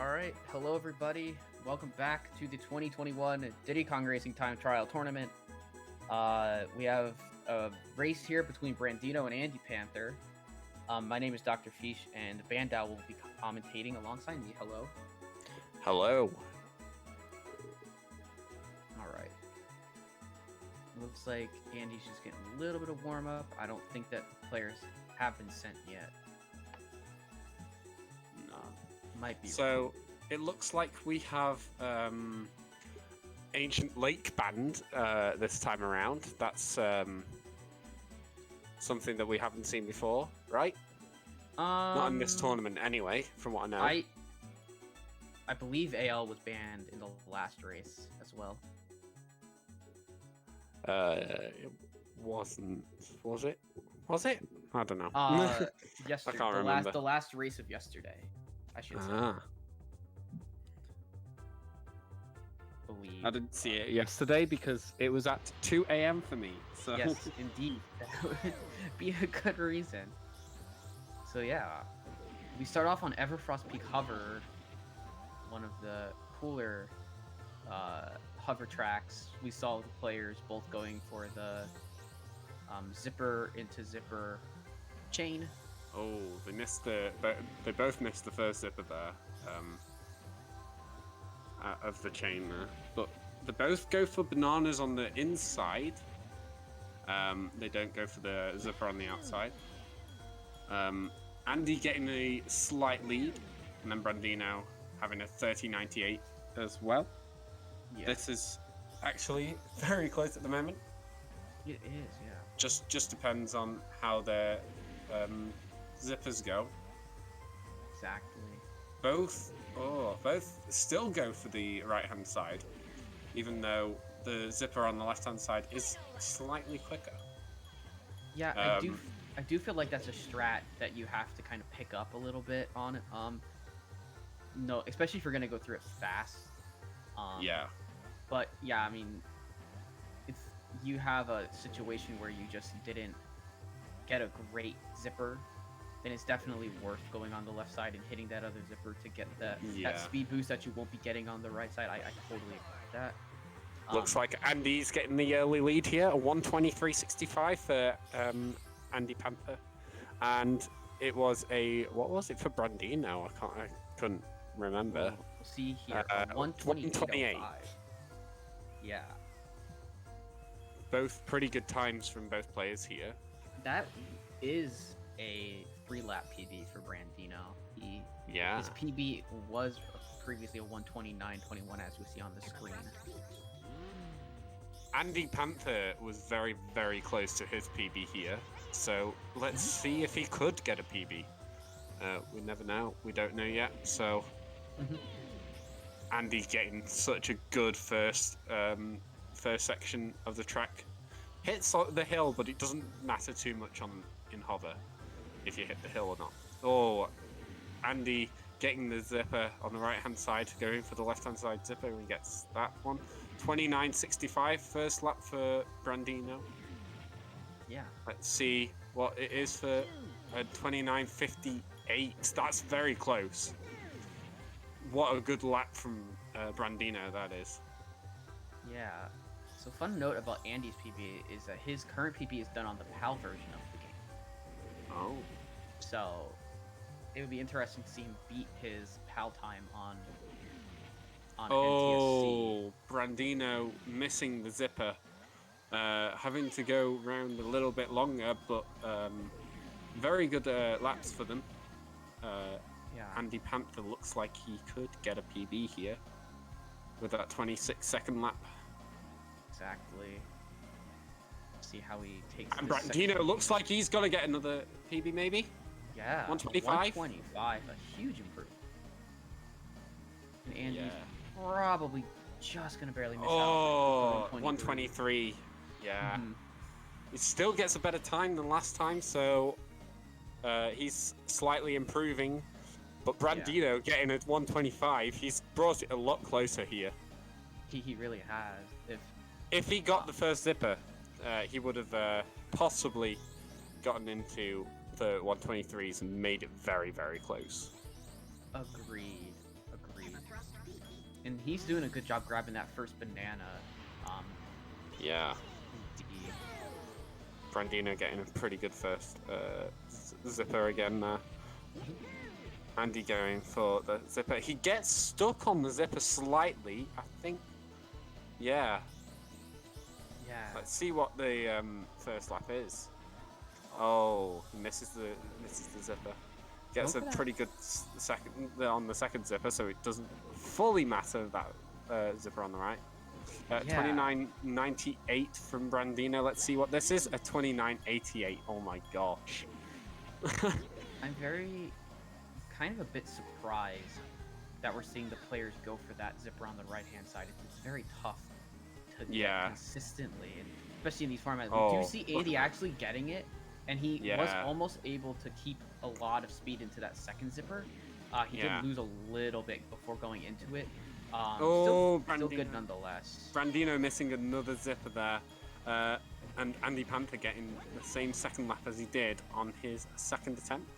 Alright, hello everybody. Welcome back to the 2021 Diddy Kong Racing Time Trial Tournament. We have a race here between Brandino and andypanther. My name is Dr. Fish, and Bandal will be commentating alongside me. Hello. Hello. Alright. Looks like Andy's just getting a little bit of warm-up. I don't think that players have been sent yet. Might be. So it looks like we have Ancient Lake Band this time around. That's something that we haven't seen before, right? Not in this tournament, anyway. From what I know, I believe AL was banned in the last race as well. it wasn't. Was it? Was it? I don't know. Yesterday, I can't remember. The last race of yesterday, I should say. Believe. I didn't see it yesterday because it was at 2 a.m. for me. So yes, indeed, that would be a good reason. So yeah, we start off on Everfrost Peak Hover, one of the cooler hover tracks. We saw the players both going for the zipper into zipper chain. Oh, they missed they both missed the first zipper there, of the chain there. But they both go for bananas on the inside. They don't go for the zipper on the outside. Andy getting a slight lead, and then Brandino having a 30.98 as well. Yeah. This is actually very close at the moment. It is, yeah. Just depends on how their zippers go. Exactly. Both still go for the right-hand side, even though the zipper on the left-hand side is slightly quicker. Yeah, I do feel like that's a strat that you have to kind of pick up a little bit on. No, especially if you're gonna go through it fast. Yeah. But yeah, I mean, if you have a situation where you just didn't get a great zipper, then it's definitely worth going on the left side and hitting that other zipper to get that speed boost that you won't be getting on the right side. I totally agree with that. Looks like Andy's getting the early lead here, a 1:23.65 for andypanther, and it was what was it for Brandino? I couldn't remember. We'll see here, 1:28. Yeah. Both pretty good times from both players here. That is a 3-lap PB for Brandino. His PB was previously a 1:29.21, as we see on the screen. andypanther was very, very close to his PB here, so let's see if he could get a PB. We never know. We don't know yet. So Andy's getting such a good first section of the track. Hits the hill, but it doesn't matter too much in hover if you hit the hill or not. Oh, Andy getting the zipper on the right-hand side, going for the left-hand side zipper, and he gets that one. 29.65 first lap for Brandino. Yeah. Let's see what it is for 29.58. That's very close. What a good lap from Brandino that is. Yeah. So fun note about Andy's PB is that his current PB is done on the PAL version of the game. Oh. So it would be interesting to see him beat his PAL time on NTSC. Brandino missing the zipper. Having to go around a little bit longer, but very good laps for them. andypanther looks like he could get a PB here with that 26-second lap. Exactly. See how he takes. And Brandino looks like he's gonna get another PB, maybe. Yeah. 125. 125, a huge improvement. And Andy's probably just gonna barely miss out. 123. Yeah. He still gets a better time than last time, so he's slightly improving. But Brandino getting at 125, he's brought it a lot closer here. He really has. If he got the first zipper, he would have possibly gotten into the 123s and made it very, very close. Agreed. And he's doing a good job grabbing that first banana. Um, Yeah. indeed. Brandino getting a pretty good first zipper again there. Andy going for the zipper. He gets stuck on the zipper slightly, I think. Yeah. Yeah. Let's see what the first lap is. Oh, he misses the zipper. Gets a pretty good second on the second zipper, so it doesn't fully matter that zipper on the right. 29.98 from Brandino. Let's see what this is. A 29.88. Oh my gosh. I'm kind of a bit surprised that we're seeing the players go for that zipper on the right-hand side. It's very tough to get consistently, and especially in these formats. We do see Andy actually getting it, and he was almost able to keep a lot of speed into that second zipper. He did lose a little bit before going into it. Still good nonetheless. Brandino missing another zipper there, and Andy Panther getting the same second lap as he did on his second attempt.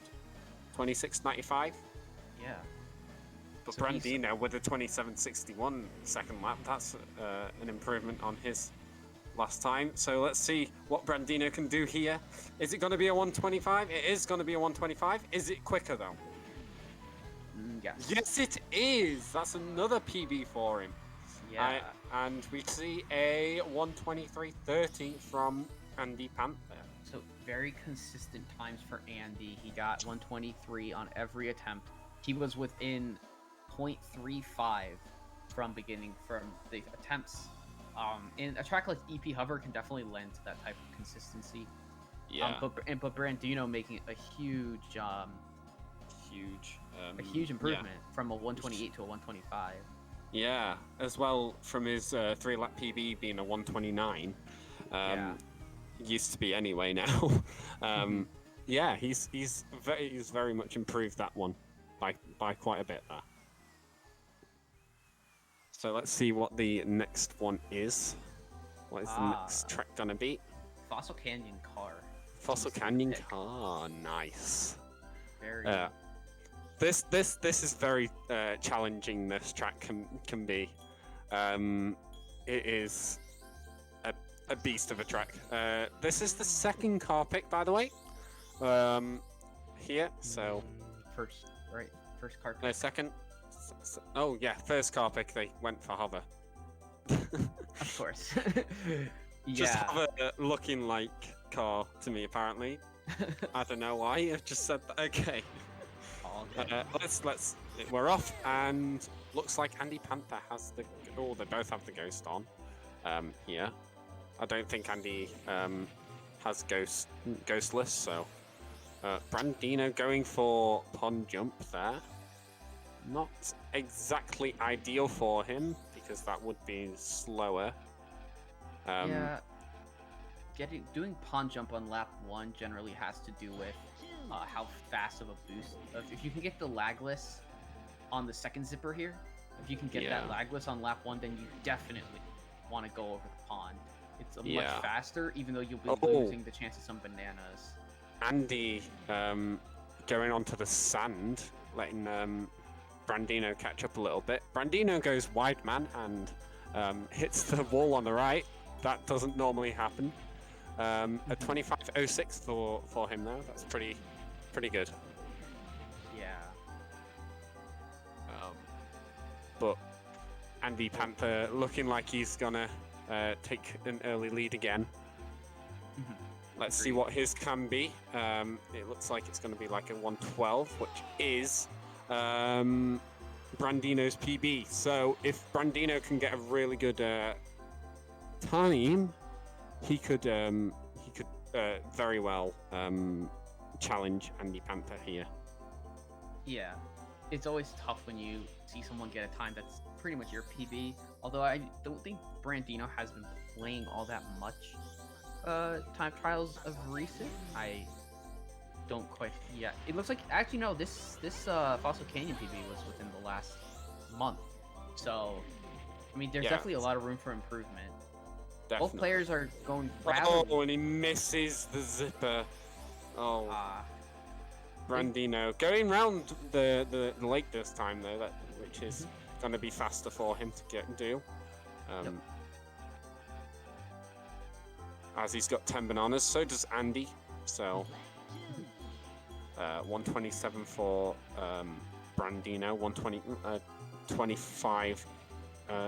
26.95. Yeah. But so Brandino with a 27.61 second lap, that's an improvement on his last time. So let's see what Brandino can do here. Is it going to be a 125? It is going to be a 125. Is it quicker though? Yes. Yes, it is. That's another PB for him. Yeah. And we see a 123.30 from Andy Panther. So very consistent times for Andy. He got 123 on every attempt. He was within 0.35 from the attempts. And a track like EP Hover can definitely lend to that type of consistency. Yeah. But Brandino making a huge improvement from a 128 to a 125. Yeah, as well from his 3-lap PB being a 129. Used to be anyway now. Yeah, he's very much improved that one by quite a bit there. So let's see what the next one is. What is the next track gonna be? Fossil Canyon Car. Fossil Canyon Car, nice. Very. This is very challenging. This track can be. It is a beast of a track. This is the second car pick, by the way. Here, so first car pick. No, second. Oh yeah, first car pick. They went for Hover. Of course. Just Hover looking like car to me, apparently. I don't know why. I've just said that. Okay. Let's. We're off, and looks like Andy Panther has the. Oh, they both have the ghost on. Here. I don't think Andy has ghostless, so Brandino going for pond jump there. Not exactly ideal for him because that would be slower. Doing pond jump on lap 1 generally has to do with how fast of a boost. If you can get the lagless on the second zipper here, if you can get that lagless on lap 1, then you definitely want to go over the pond. It's much faster, even though you'll be losing the chance of some bananas. Andy going onto the sand, letting Brandino catch up a little bit. Brandino goes wide man and hits the wall on the right. That doesn't normally happen. A 25.06 for him though. That's pretty good. Yeah. But Andy Panther looking like he's gonna take an early lead again. Let's see what his can be. It looks like it's going to be like a 112, which is Brandino's PB. So if Brandino can get a really good time, he could very well challenge Andy Panther here. Yeah, it's always tough when you see someone get a time that's pretty much your PB. Although I don't think Brandino has been playing all that much time trials of recent. I don't quite. Yeah, it looks like actually no. This Fossil Canyon PB was within the last month. So, I mean, there's definitely a lot of room for improvement. Definitely. Both players are going rather. Oh, and he misses the zipper. Oh. Brandino going round the lake this time though, which is gonna be faster for him to do. Yep. As he's got 10 bananas, so does Andy. So 127 for Brandino, 25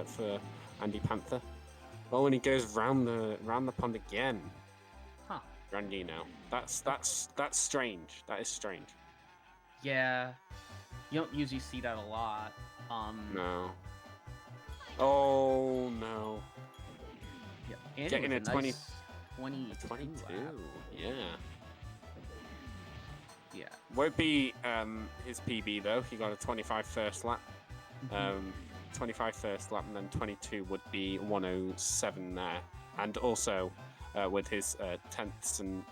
for Andy Panther. Oh, and he goes round the pond again. Huh. Brandino. That's strange. That is strange. Yeah. You don't usually see that a lot. No. Oh no. Yeah. Andy Getting with a 22. 22 lap. Yeah. Yeah. Won't be his PB though. He got a 25 first lap. 25 first lap, and then 22 would be 107 there. And also with his tenths and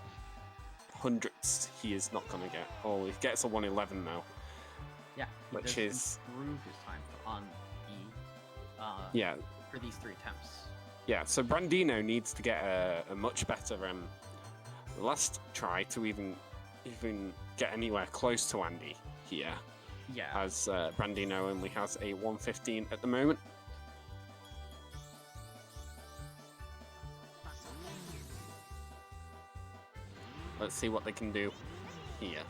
hundredths, he is not gonna get. Oh, he gets a 111 though. Yeah. Which is improve his time on the for these 3 attempts. Yeah, so Brandino needs to get a much better last try to even get anywhere close to Andy here. Yeah. As Brandino only has a 115 at the moment. Let's see what they can do here.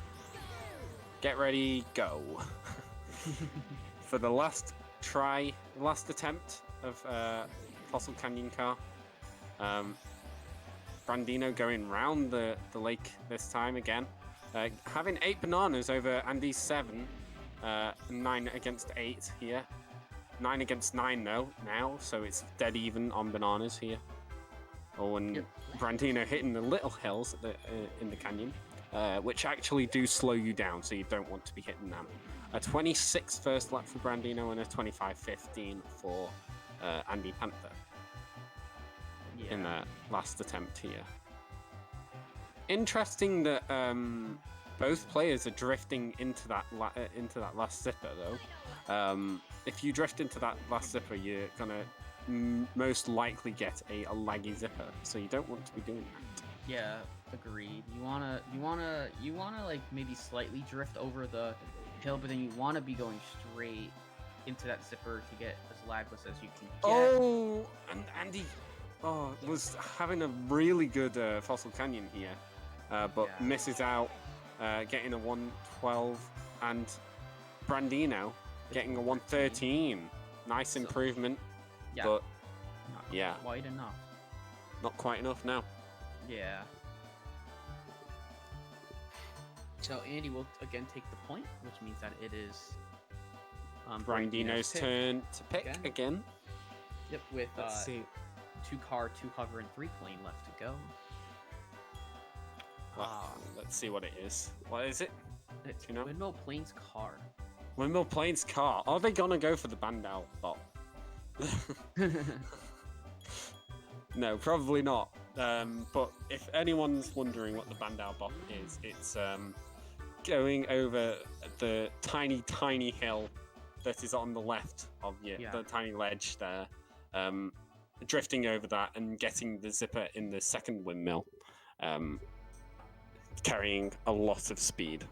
Get ready, go. For the last attempt of Fossil Canyon car. Brandino going round the lake this time again. Having 8 bananas over Andy's 7. 9 against 8 here. 9 against 9 though now, so it's dead even on bananas here. Oh, and Brandino hitting the little hills in the canyon, which actually do slow you down, so you don't want to be hitting them. A 26 first lap for Brandino and a 25.15 for Andy Panther in the last attempt here. Interesting that both players are drifting into that last zipper though. If you drift into that last zipper, you're gonna most likely get a laggy zipper, so you don't want to be doing that. Yeah, agreed. You wanna like maybe slightly drift over the hill, but then you wanna be going straight into that zipper to get as lagless as you can get. Oh, and Andy was having a really good Fossil Canyon here, but misses out, getting a 112, and Brandino getting a 113. Nice improvement, but not quite enough. Not quite enough now. Yeah. So Andy will again take the point, which means that it is Brandino's turn to pick again. Yep, with Let's see. 2 car, 2 hover, and 3 plane left to go. Let's see what it is. What is it? It's you know? Windmill Plains car. Windmill Plains car. Are they gonna go for the Bandal bot? No, probably not. But if anyone's wondering what the Bandal bot is, it's going over the tiny hill that is on the left of the tiny ledge there. Drifting over that and getting the zipper in the second windmill, carrying a lot of speed.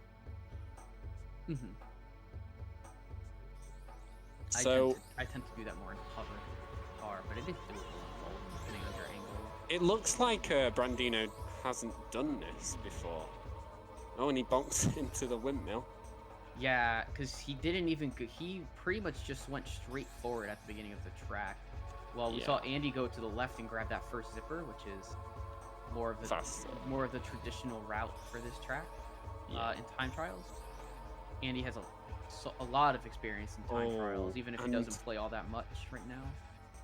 So I tend to do that more in hover car, but it is doable depending on your angle. It looks like Brandino hasn't done this before. Oh, and he bonks into the windmill. Yeah, because he didn't even. He pretty much just went straight forward at the beginning of the track. Well, we saw Andy go to the left and grab that first zipper, which is more of the traditional route for this track in time trials. Andy has a lot of experience in time trials, even if he doesn't play all that much right now.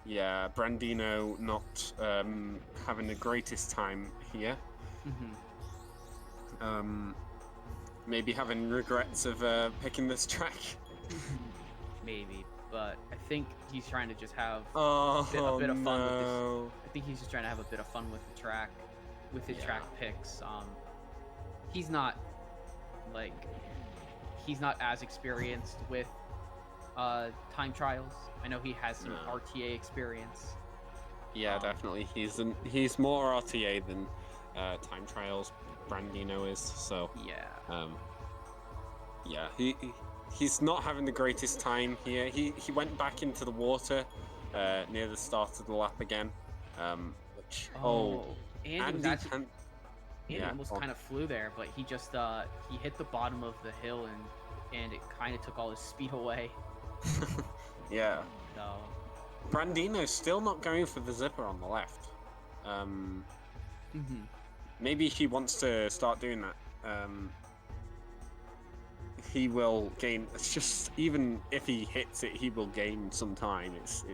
Yeah, Brandino not having the greatest time here. Maybe having regrets of picking this track. Maybe, but I think he's trying to just have a bit of fun with this. I think he's just trying to have a bit of fun with the track, with his track picks. He's not as experienced with time trials. I know he has some RTA experience. Yeah, definitely. He's more RTA than time trials. Brandino is so. Yeah. he's not having the greatest time here. He went back into the water near the start of the lap again. Which Andy yeah, almost kind of flew there, but he just he hit the bottom of the hill and it kind of took all his speed away. yeah. So Brandino's still not going for the zipper on the left. Maybe he wants to start doing that. He will gain. It's just even if he hits it, he will gain some time. It's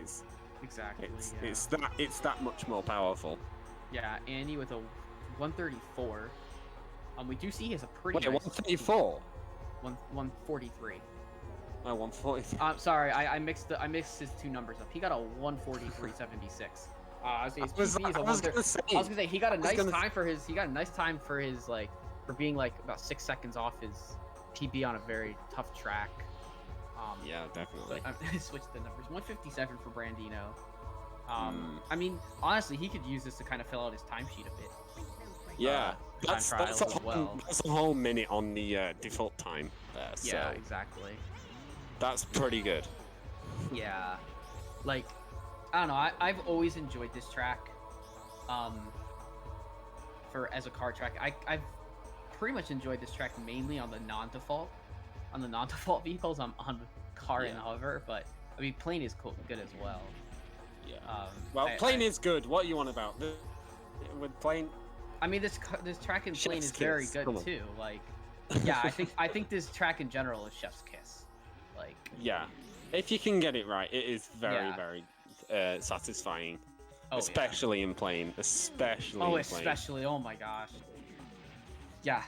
exactly. It's that much more powerful. Yeah, Andy with a 134. We do see he has a pretty. Wait, 134. 143. Oh, 143. Sorry, I mixed his two numbers up. He got a 143.76. I was gonna say he got a nice time for his. He got a nice time for his like for being like about 6 seconds off his PB on a very tough track. Yeah, definitely. I switched the numbers. 157 for Brandino. I mean, honestly, he could use this to kind of fill out his timesheet a bit. Yeah, that's a whole minute on the default time there. So yeah, exactly. That's pretty good. Yeah, like I don't know. I've always enjoyed this track. As a car track, I've pretty much enjoyed this track mainly on the non-default vehicles. I'm on car and hover, but I mean plane is good as well. Yeah. Plane is good. What are you on about? With plane. I mean this track and plane is very good too. Like, yeah, I think this track in general is chef's kiss. Like. Yeah, if you can get it right, it is very satisfying. Especially in plane. Especially. Oh my gosh. Yeah.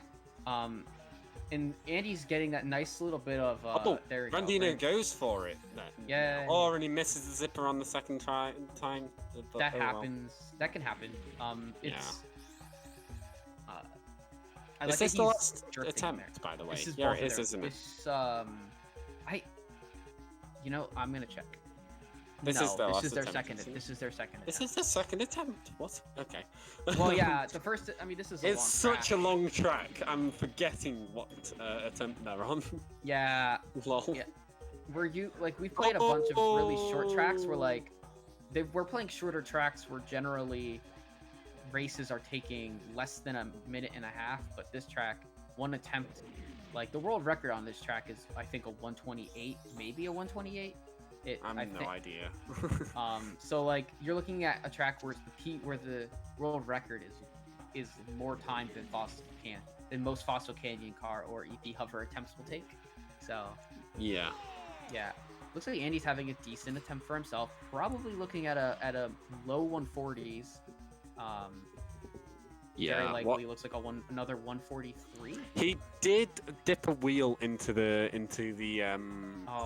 And Andy's getting that nice little bit of there we go. Brandino goes for it then. Yeah. And he misses the zipper on the second time. That happens. Well. That can happen. It's Is this the last attempt, by the way? Yeah, it is, isn't it? I'm gonna check. This is their second. This is their second. This is their second attempt. What? Okay. Well, yeah, the first. I mean, this is. It's such a long track. I'm forgetting what attempt they're on. Yeah. Lol. Yeah. We played a bunch of really short tracks. We're playing shorter tracks where generally races are taking less than a minute and a half, but this track, one attempt, like the world record on this track is I think a 128, maybe a 128. I have no idea. So like you're looking at a track where the world record is more time than most Fossil Canyon car or EP hover attempts will take. So yeah. Looks like Andy's having a decent attempt for himself. Probably looking at a low 140s. Very likely looks like another 143. He did dip a wheel into the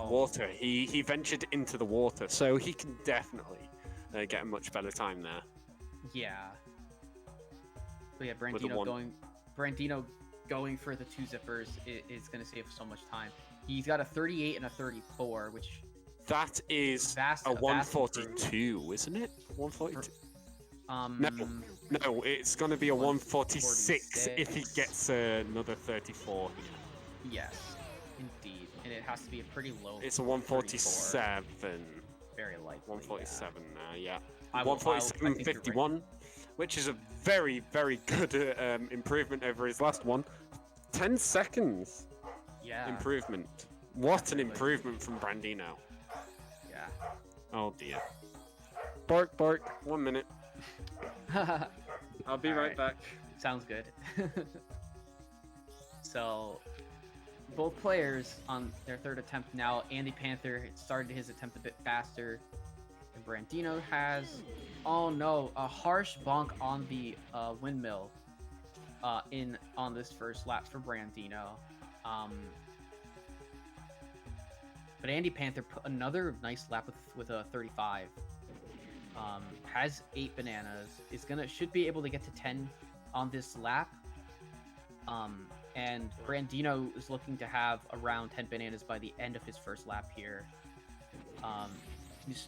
water. He ventured into the water, so he can definitely get a much better time there. Yeah. But yeah, Brandino going for the two zippers is going to save so much time. He's got a 38 and a 34, which that is a 142, isn't it? 142. No, it's going to be a 146 if he gets another 34 here. Yes, indeed. And it has to be a pretty low. It's a 147. Very likely. 147 now, yeah. 147.51, which is a very, very good improvement over his last one. 10 seconds. Yeah. Improvement. What an improvement from Brandino. Yeah. Oh dear. Bark, bark. 1 minute. I'll be right back. Sounds good. So, both players on their third attempt now. Andy Panther started his attempt a bit faster than Brandino has. Oh no, a harsh bonk on the windmill on this first lap for Brandino. But Andy Panther put another nice lap with a 35. Has 8 bananas. Should be able to get to 10 on this lap. And Brandino is looking to have around 10 bananas by the end of his first lap here.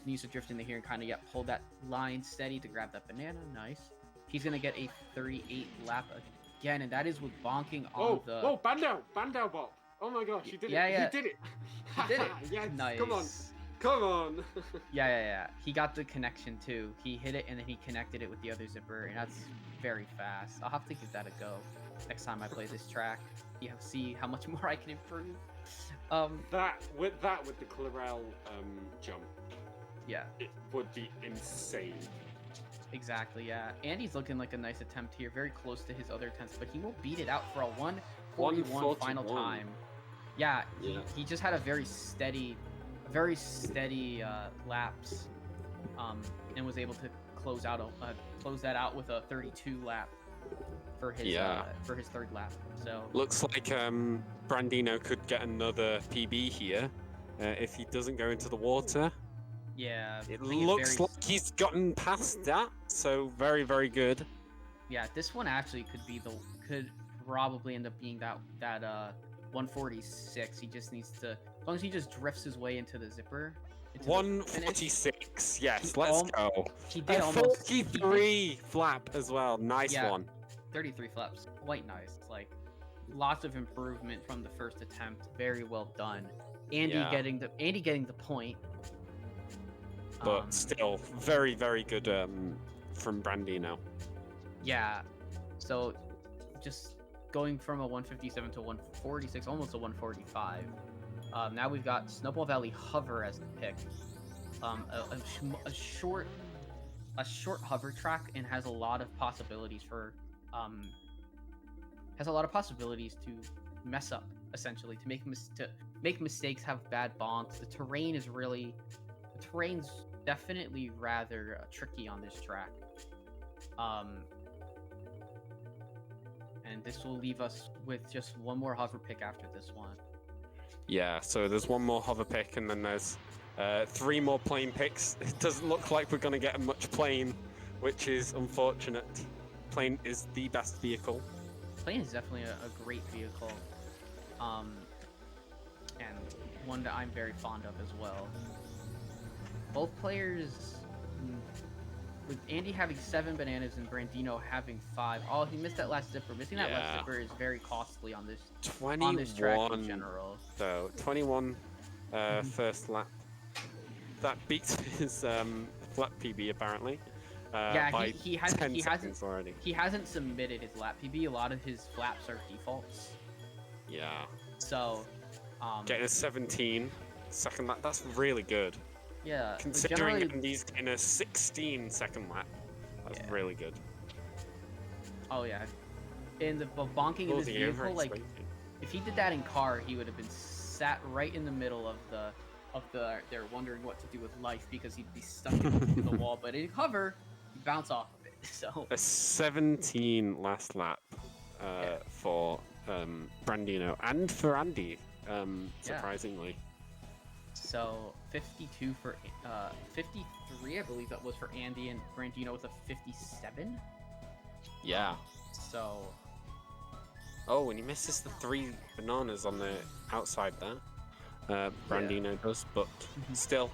Needs to drift in here and kind of hold that line steady to grab that banana. Nice. He's gonna get a 38 lap again, and that is with bonking on the. Whoa! Bandau bop! Oh my gosh, he did it! Yeah. He did it! He did it. Yes, Nice. come on. Come on. Yeah. He got the connection too. He hit it and then he connected it with the other zipper, and that's very fast. I'll have to give that a go next time I play this track. See how much more I can improve. That with the Clarel jump, Yeah. it would be insane. Exactly, yeah. Andy's looking like a nice attempt here, very close to his other attempts, but he will beat it out for a 141 final time. Yeah, he just had a very steady laps, and was able to close that out with a 32 lap for his third lap. So looks like Brandino could get another PB here if he doesn't go into the water. Yeah, it looks like he's gotten past that, so very, very good. Yeah, this one actually could probably end up being that 146. He just needs to, as long as he just drifts his way into the zipper. 146, yes, let's go. He did a almost 43 flap as well. Nice one. 33 flaps, quite nice. Like lots of improvement from the first attempt. Very well done. Andy getting the point. But still, very, very good from Brandino. Yeah. So, just going from a 157 to 146, almost a 145. Now we've got Snowball Valley Hover as the pick. A short hover track, and has a lot of possibilities for to mess up, essentially, to make mistakes, have bad bonks. The terrain's definitely rather tricky on this track. And this will leave us with just one more hover pick after this one. Yeah, so there's one more hover pick, and then there's 3 more plane picks. It doesn't look like we're going to get much plane, which is unfortunate. Plane is the best vehicle. Plane is definitely a great vehicle. And one that I'm very fond of as well. Both players, with Andy having 7 bananas and Brandino having 5. Oh, he missed that last zipper. Missing that last zipper is very costly on this track in general. So 21 first lap. That beats his flat PB apparently. He hasn't submitted his lap PB. A lot of his flaps are defaults. Yeah. So, getting a 17 second lap, that's really good. Yeah. Considering Andy's in a 16 second lap, that's really good. Oh yeah. And the bonking in this vehicle, like, if he did that in car, he would have been sat right in the middle of the they're wondering what to do with life, because he'd be stuck in the wall. But in hover, you bounce off of it. So a 17 last lap for Brandino and for Andy, surprisingly. So 52 for 53, I believe that was for Andy, and Brandino with a 57. Yeah. So. Oh, and he misses the 3 bananas on the outside there. Brandino does, but still,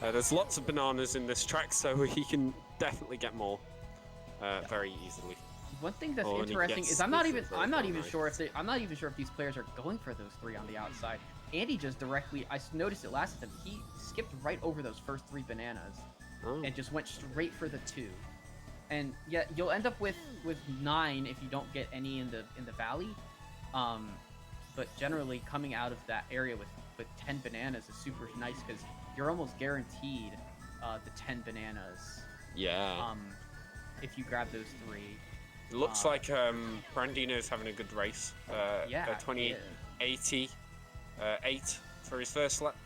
there's lots of bananas in this track, so he can definitely get more very easily. One thing that's interesting is I'm not even sure if these players are going for those 3 on the outside. Andy just directly, I noticed it last time, he skipped right over those first 3 bananas and just went straight for the 2. And yeah, you'll end up with 9 if you don't get any in the valley. But generally, coming out of that area with 10 bananas is super nice, because you're almost guaranteed the 10 bananas. Yeah. If you grab those 3. It looks like Brandino's having a good race. 2080. 8 for his first lap.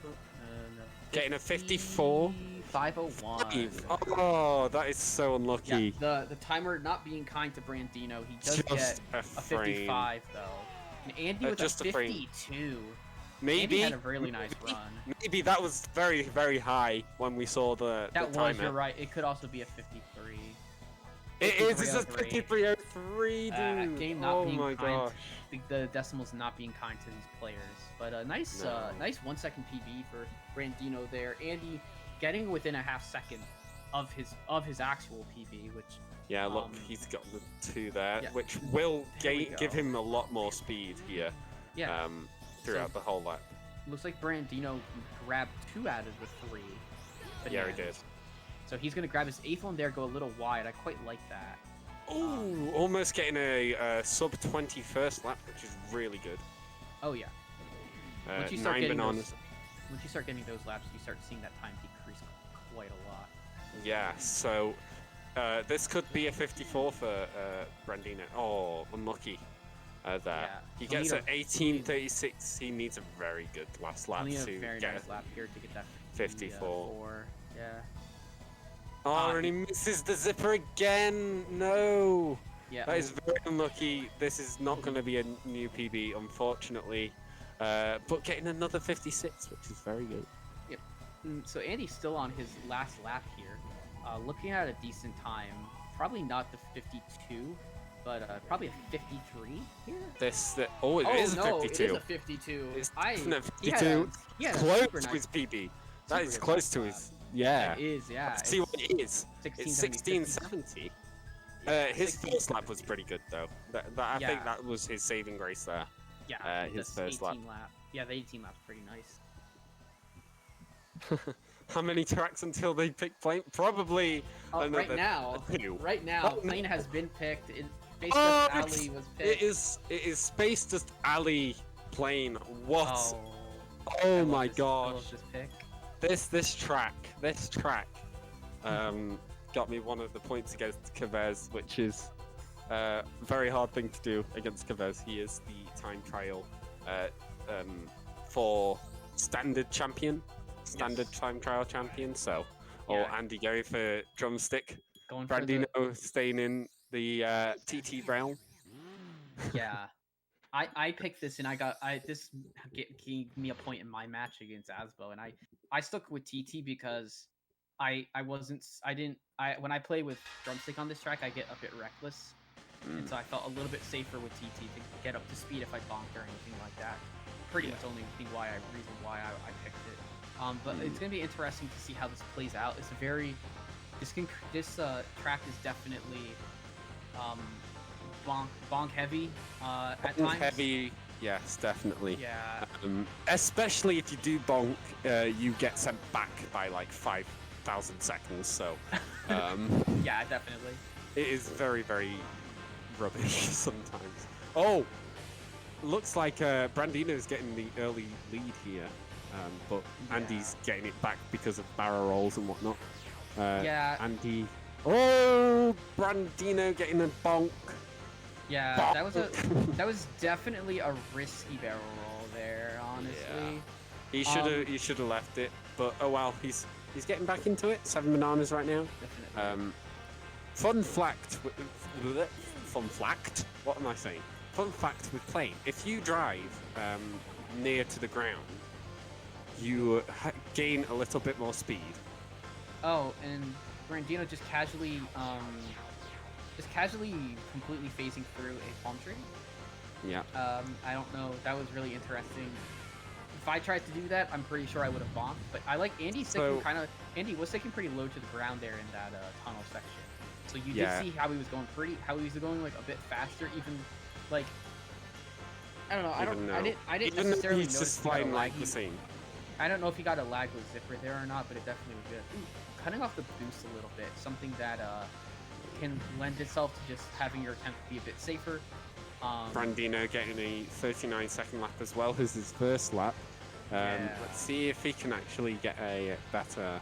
Getting a 54. 501. Oh, that is so unlucky. Yeah, the timer not being kind to Brandino. He does get a 55 though. And Andy with just a 52. Maybe Andy had a really nice run. Maybe that was very, very high when we saw the timer. You're right. It could also be a 53. It is. It's a 5303, dude. Game not being kind. The decimals not being kind to these players. But a nice 1 second PB for Brandino there. Andy getting within a half second of his actual PB, which. Yeah, look, he's got the 2 there, which will give him a lot more speed here. Yeah. Throughout the whole lap. looks like Brandino grabbed 2 out of the 3. Yeah, he bananas. did. So he's gonna grab his 8th one there, go a little wide. I quite like that. Ooh, almost getting a sub 21st lap, which is really good. Oh yeah. Once you start 9 getting bananas. once you start getting those laps, you start seeing that time decrease quite a lot. Yeah, so this could be a 54 for Brandino. Oh, unlucky there. Yeah, He he'll gets need an 18:36. He needs a very good last lap Only a to very get nice lap here to get that 54. Yeah. Oh, and he misses the zipper again. No. Yeah. That is very unlucky. This is not going to be a new PB, unfortunately. But getting another 56, which is very good. Yep. So Andy's still on his last lap here. Looking at a decent time. Probably not the 52, but probably a 53 here. It is a 52. It is a 52. It's I, definitely he 52. had a Close super to nice, his PB. That super is good close last to lap. his. Yeah. It is, yeah. Let's see what it is. It's 1670. Yeah, His first lap was pretty good though. I think that was his saving grace there. Yeah, his this first lap. 18 lap. Yeah, the 18 lap's pretty nice. How many tracks until they pick Plane? Probably another Right now, 2. Plane has been picked. Space Oh, Dust Alley was picked. it is Space Dust Alley Plane. What? Oh, Oh my gosh. love this pick. This track got me one of the points against Chavez, which is a very hard thing to do against Chavez. He is the time trial for standard time trial champion. So, Andy going for drumstick. Going Brandino staying in the TT realm. Yeah. I picked this and this gave me a point in my match against Asbo, and I stuck with TT because when I play with drumstick on this track I get a bit reckless, and so I felt a little bit safer with TT to get up to speed if I bonked or anything like that. Pretty much the only reason why I picked it. But it's gonna be interesting to see how this plays out. It's this track is definitely bonk heavy at times. Heavy, yes, definitely. Yeah. Especially if you do bonk, you get sent back by like 5,000 seconds. So, yeah, definitely. it is very, very rubbish sometimes. Oh, looks like Brandino's getting the early lead here, but Andy's getting it back because of barrel rolls and whatnot. Andy. Oh, Brandino getting a bonk. Yeah, that was definitely a risky barrel roll there, honestly. Yeah. He should have left it, but oh well, he's getting back into it. 7 bananas right now. Definitely. Fun fact. What am I saying? Fun fact with Plane: if you drive near to the ground, you gain a little bit more speed. Oh, and Brandino just casually completely phasing through a palm tree. Yeah. I don't know. That was really interesting. If I tried to do that, I'm pretty sure I would have bonked. But I like Andy sticking Andy was sticking pretty low to the ground there in that tunnel section. So you did see how he was going like a bit faster, even like I don't know. I didn't necessarily he's notice just flying like the same. I don't know if he got a lag with zipper there or not, but it definitely was good. Ooh, cutting off the boost a little bit, something that can lend itself to just having your attempt be a bit safer. Brandino getting a 39-second lap as well as his first lap. Let's see if he can actually get a better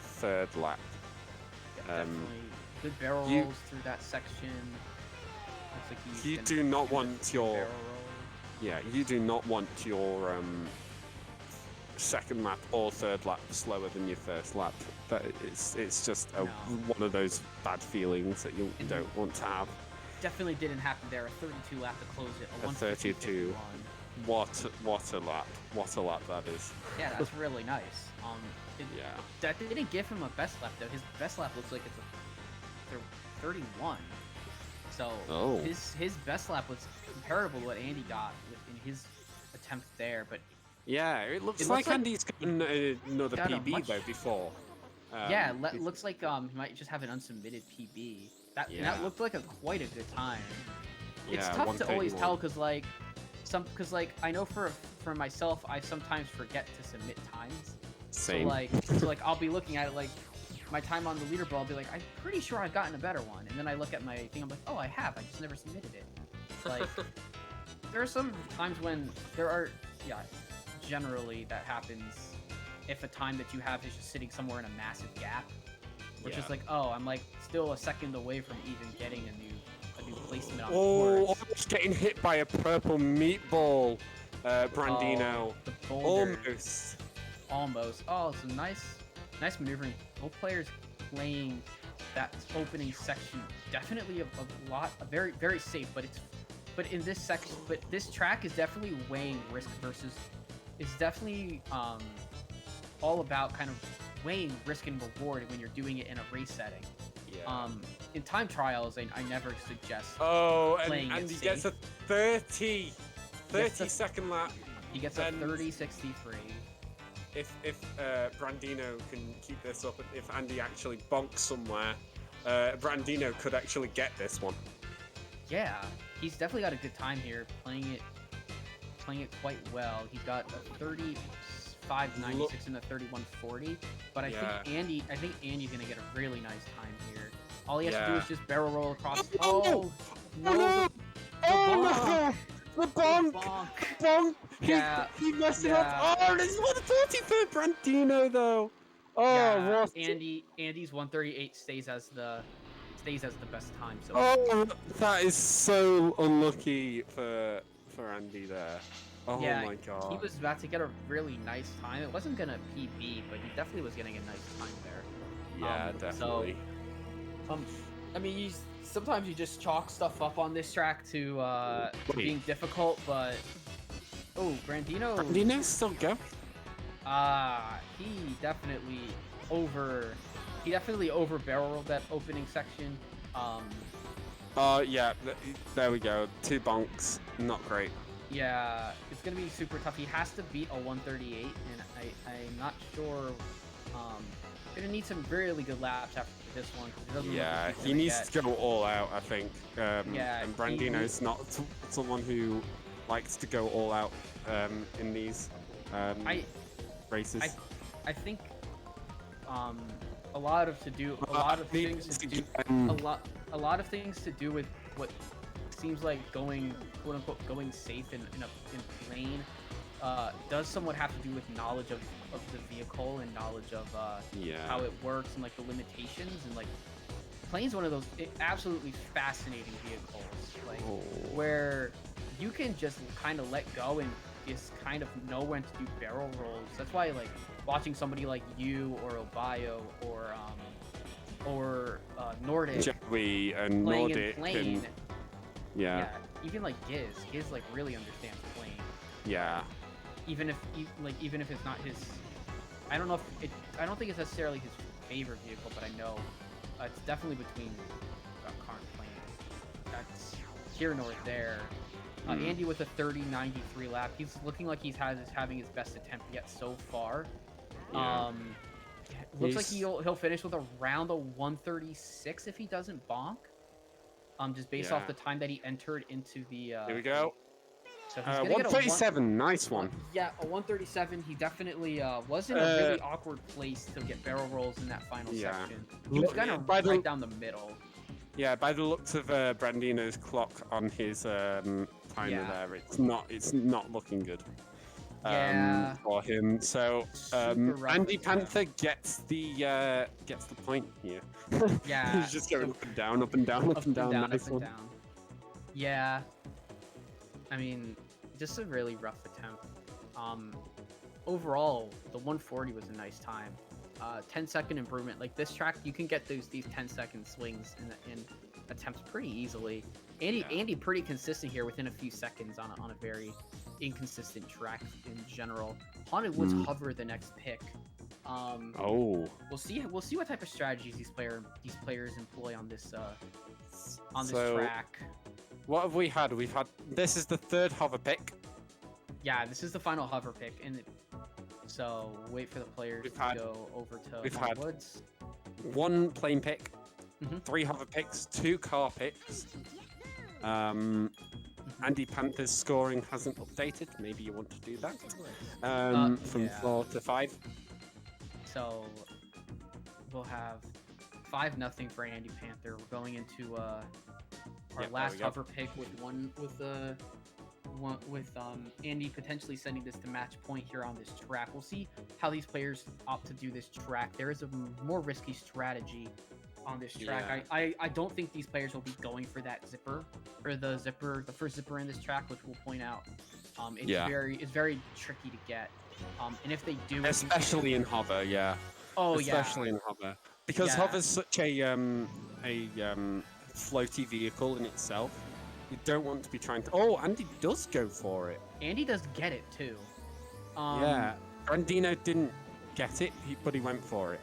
third lap. Yeah, definitely good barrel rolls through that section. Looks like he's you do not want your barrel roll. you do not want your second lap or third lap slower than your first lap. It's just one of those bad feelings that you don't want to have. Definitely didn't happen there. A 32 lap to close it. A 32. What a lap! What a lap that is. Yeah, that's really nice. That didn't give him a best lap though. His best lap looks like it's a 31. So his best lap was comparable to what Andy got in his attempt there, but yeah, it looks like Andy's gotten another PB though before. Looks like he might just have an unsubmitted PB. That looked like quite a good time. It's tough to always tell because like because like I know for myself, I sometimes forget to submit times. Same. So like I'll be looking at it like my time on the leaderboard. I'll be like, I'm pretty sure I've gotten a better one, and then I look at my thing. I'm like, oh, I have. I just never submitted it. Like there are some times when there are, yeah, generally that happens if a time that you have is just sitting somewhere in a massive gap. Which is like, oh, I'm like still a second away from even getting a new placement on the board. Almost getting hit by a purple meatball, Brandino. Oh, the boulder. Almost. Oh, it's a nice maneuvering. Both players playing that opening section definitely very very safe, but in this section, but this track is definitely weighing risk versus. It's definitely all about kind of weighing risk and reward when you're doing it in a race setting. Yeah. In time trials, I never suggest playing it and he safe. gets a 30 second lap. He gets a 30-63. If Brandino can keep this up, if Andy actually bonks somewhere, Brandino could actually get this one. Yeah, he's definitely got a good time here, playing it quite well. He's got a 35.96 and a 31.40, but I think Andy's gonna get a really nice time here. All he has to do is just barrel roll across. Oh no! The bonk! Yeah, he messed it up. Oh, this is 140 for Brandino though. Oh, yeah. what? Andy's 138 stays as the best time. So. Oh, that is so unlucky for Andy there. Oh yeah, my god. He was about to get a really nice time. It wasn't gonna PB, but he definitely was getting a nice time there. Yeah, definitely. So, I mean, sometimes you just chalk stuff up on this track to being difficult, but Brandino still go. He definitely over barrel rolled that opening section. Yeah, there we go. 2 bonks, not great. Yeah, it's gonna be super tough. He has to beat a 138, and I'm not sure. Gonna need some really good laps after this one. He needs to go all out, I think. And Brandino's not someone who likes to go all out in these races. I think a lot of things to do with what seems like going quote unquote going safe in plane does somewhat have to do with knowledge of the vehicle and knowledge of how it works and like the limitations, and like plane's one of those absolutely fascinating vehicles, like where you can just kind of let go and just kind of know when to do barrel rolls. That's why like watching somebody like you or Obayo or Nordic Joey and playing Nordic in plane, yeah, even like Giz like really understands plane. Yeah. Even if it's not his, I don't think it's necessarily his favorite vehicle, but I know it's definitely between car and plane. That's here nor there. Andy with a 30.93 lap. He's looking like he's having his best attempt yet so far. Yeah. Looks like he'll finish with around a 136 if he doesn't bonk. Just based off the time that he entered into the. Here we go. So 137, nice one. Yeah, a 137. He definitely was in a really awkward place to get barrel rolls in that final section. He was kind of right down the middle. Yeah, by the looks of Brandino's clock on his timer there, it's not looking good. For him. So Andy Panther gets the point here. Yeah. He's just going up and down, up and down, up and down. Nice one. Yeah. I mean, just a really rough attempt. Overall, the 140 was a nice time. 10-second improvement. Like this track, you can get these 10-second swings in attempts pretty easily. Andy pretty consistent here within a few seconds on a very inconsistent track in general. Haunted Woods Hover the next pick. We'll see what type of strategies these players employ on this track. What have we had? This is the 3rd hover pick. Yeah, this is the final hover pick, and so wait for the players to go over to Haunted Woods. 1 plane pick, 3 hover picks, 2 car picks. Andy Panther's scoring hasn't updated. Maybe you want to do that. From Yeah. 4 to 5. So we'll have 5-0 for Andy Panther. We're going into our Yep, there last we go. hover pick with Andy potentially sending this to match point here on this track. We'll see how these players opt to do this track. There is a more risky strategy on this track. Yeah. I don't think these players will be going for that zipper or the first zipper in this track, which we'll point out. It's very tricky to get. And if they do, Especially in hover, yeah. Oh Especially in hover, because Yeah. hover's such a floaty vehicle in itself. You don't want to be trying to. Oh, Andy does go for it. Andy does get it too. Yeah, Brandino didn't get it, but he went for it.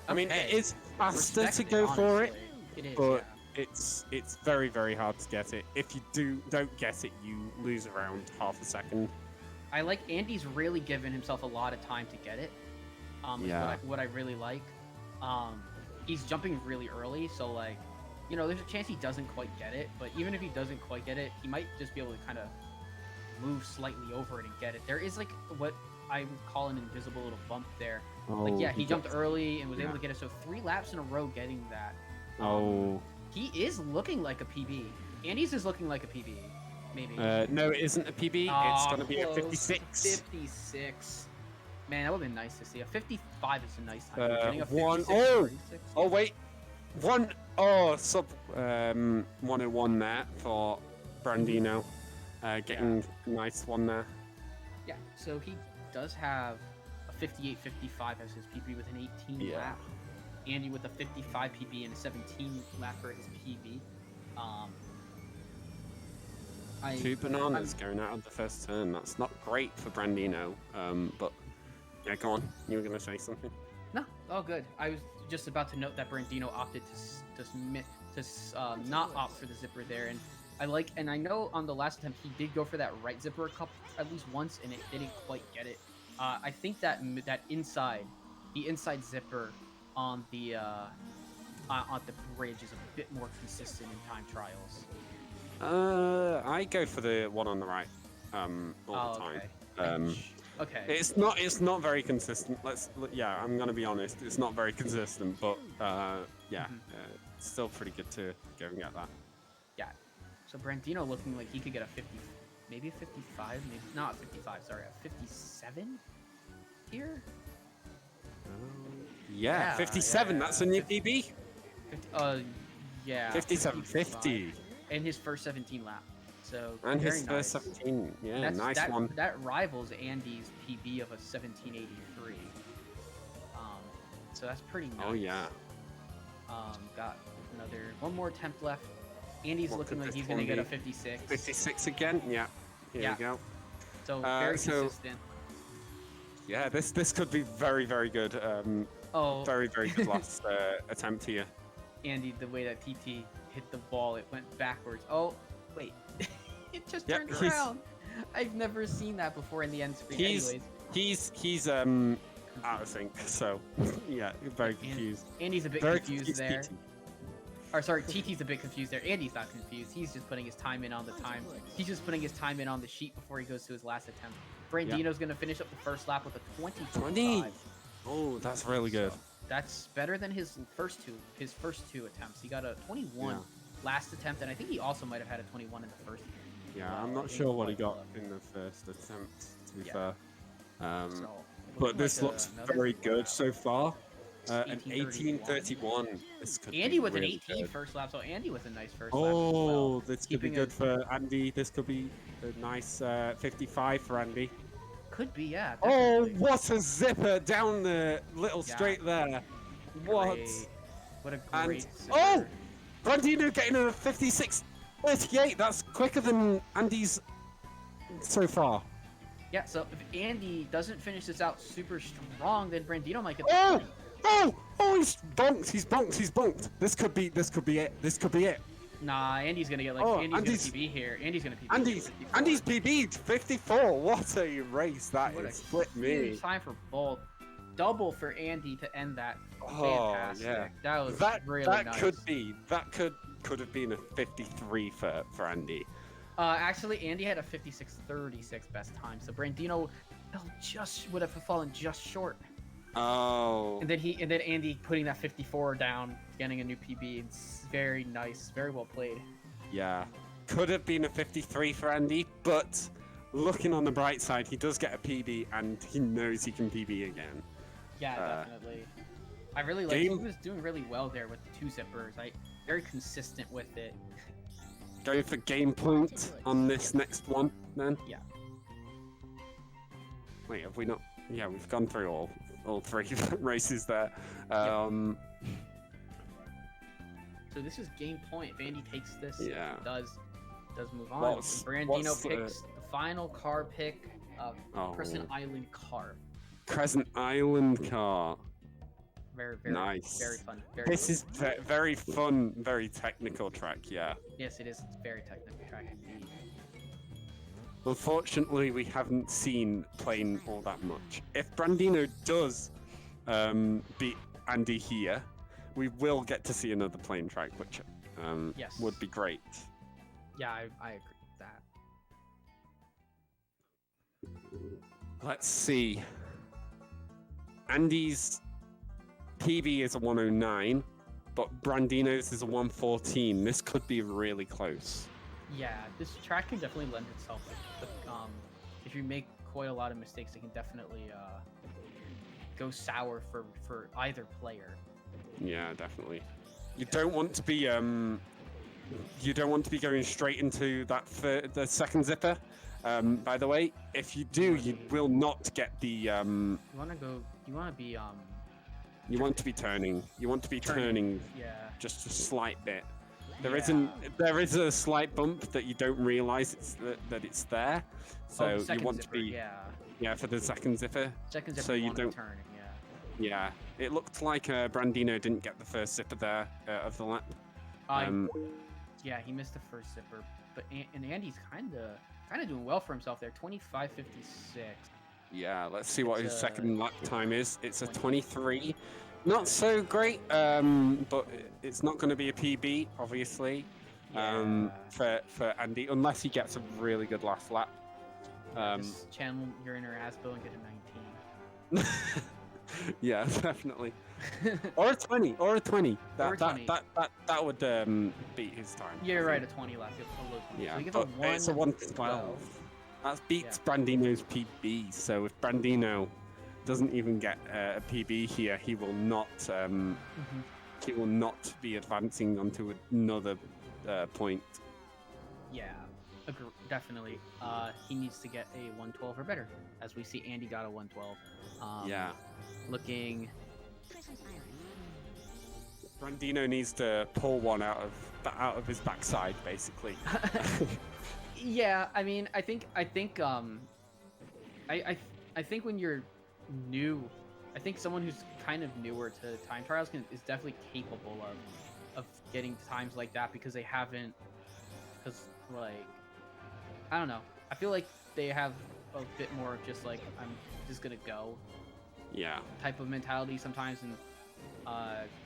I mean, it is faster Respect to it, go for it, honestly. It is, but yeah. it's very, very hard to get it. If you don't get it, you lose around half a second. I like Andy's really given himself a lot of time to get it. Yeah. Is what I really like. He's jumping really early, so like, you know, there's a chance he doesn't quite get it. But even if he doesn't quite get it, he might just be able to kind of move slightly over it and get it. There is like what I would call an invisible little bump there. Like, yeah, he jumped early and was able to get it. So 3 laps in a row getting that. He is looking like a PB. Andy's is looking like a PB, maybe. No, it isn't a PB. It's gonna be a close. 56. 56. Man, that would have been nice to see. A 55 is a nice time. Getting a 1. 56 Oh, 36. oh wait, 1. Oh, sub 101 there for Brandino. Getting a nice one there. Yeah, so he does have a 58-55 as his PB with an 18 lap. Andy with a 55 PB and a 17 lap for his PB. 2 bananas going out of the first turn. That's not great for Brandino. But yeah, go on. You were gonna say something. No, all good. I was just about to note that Brandino opted to not opt for the zipper there, and I know on the last attempt he did go for that right zipper at least once, and it didn't quite get it. I think that the inside zipper on the bridge is a bit more consistent in time trials. I go for the one on the right all the time. Okay. It's not very consistent. I'm gonna be honest. It's not very consistent, but it's still pretty good to go and get that. Yeah. So Brandino looking like he could get a 50, maybe a 55, maybe not a 55. Sorry, a 57 here. Yeah, 57. Yeah. That's a new PB. 50, yeah. 57, 50. In his first 17 lap. So And very his nice. first 17. Yeah, nice one. That rivals Andy's PB of a 1783. So that's pretty nice. Oh yeah. Got one more attempt left. Andy's What looking could like this he's gonna one get a be? 56. 56 again. Yeah. Here we go. So very so- consistent. Yeah, this could be very, very good. Very, very good last attempt here. Andy, the way that TT hit the ball, it went backwards. Oh, wait. It just turned he's- around. I've never seen that before in the end screen. Anyways, He's out of sync. So yeah, very confused. Andy's a bit Very confused there. TT. Or sorry, TT's a bit confused there. Andy's not confused. He's just putting his time in on the time. He's just putting his time in on the sheet before he goes to his last attempt. Brandino's gonna finish up the first lap with a 20. Oh, that's really good. So that's better than his first two attempts. He got a 21 last attempt, and I think he also might have had a 21 in the first. Yeah, I'm not sure what he got in the first attempt, to be fair. So, But this like looks another very lap. good so far. An 18:31. 18:31. This could Andy be with an really 18 good. first lap, so Andy with a nice first lap as Oh, well. this could be Keeping good for Andy. This could be a nice 55 for Andy. Could be, yeah. Oh, definitely. what a zipper down the little straight there. What? What a And great oh, Brandino getting a 56, 38. That's quicker than Andy's so far. Yeah, so if Andy doesn't finish this out super strong, then Brandino might get the Oh, 20. oh, he's bonked. He's bonked. He's bonked. This could be it. This could be it. Nah, Andy's gonna get Andy's gonna PB here. Andy's gonna PB. Andy's PB 54. What a race that What a is. Split me. huge time for both. Double for Andy to end that. Oh, Fantastic. yeah. That was really that nice. could have been a 53 for Andy. Actually, Andy had a 56:36 best time, so Brandino just would have fallen just short. Oh. And then Andy putting that 54 down, getting a new PB. It's very nice, very well played. Yeah. Could have been a 53 for Andy, but looking on the bright side, he does get a PB and he knows he can PB again. Yeah, definitely. I really like. He was doing really well there with the 2 zippers. Very consistent with it. Going for game point on this next one, then. Yeah. Wait, have we not? Yeah, we've gone through all 3 races there. So this is game point. If Andy takes this, yeah, does move on. Brandino picks the final car pick of Crescent Island car. Crescent Island car. Very nice. Very fun. This is very fun, very technical track. Yeah. Yes, it is. It's a very technical track indeed. Unfortunately, we haven't seen plane all that much. If Brandino does beat Andy here, we will get to see another plane track, which would be great. Yeah, I agree with that. Let's see. Andy's PB is a 109, but Brandino's is a 114. This could be really close. Yeah, this track can definitely lend itself. If you make quite a lot of mistakes, it can definitely go sour for either player. Yeah, definitely. You don't want to be going straight into the second zipper. By the way, if you do, you will not get the. You want to be turning. You want to be turning. Yeah. Just a slight bit. There is a slight bump that you don't realize that it's there. So you want to be. Yeah, for the second zipper. Second zipper. So you don't. Turn, yeah, it looked like Brandino didn't get the first zipper there of the lap. Yeah, he missed the first zipper, but Andy's kind of doing well for himself there. 25:56. Yeah, let's see what his second lap time is. It's a 23. Not so great, but it's not going to be a PB, obviously, for Andy, unless he gets a really good last lap. Just channel your inner Asbo and get a 19. Yeah, definitely. Or a 20. That would beat his time. Yeah, you're right, a 20 lap. Yeah, so but it's a 112. That beats Brandino's PB, so if Brandino doesn't even get a PB here, he will not he will not be advancing onto another point. Yeah, definitely. He needs to get a 112 or better, as we see Andy got a 112. Yeah. Looking. Brandino needs to pull one out of his backside, basically. Yeah, I mean, I think when you're new, I think someone who's kind of newer to time trials is definitely capable of getting times like that because they haven't, like, I don't know. I feel like they have a bit more of just like, I'm just gonna go. Yeah. Type of mentality sometimes, and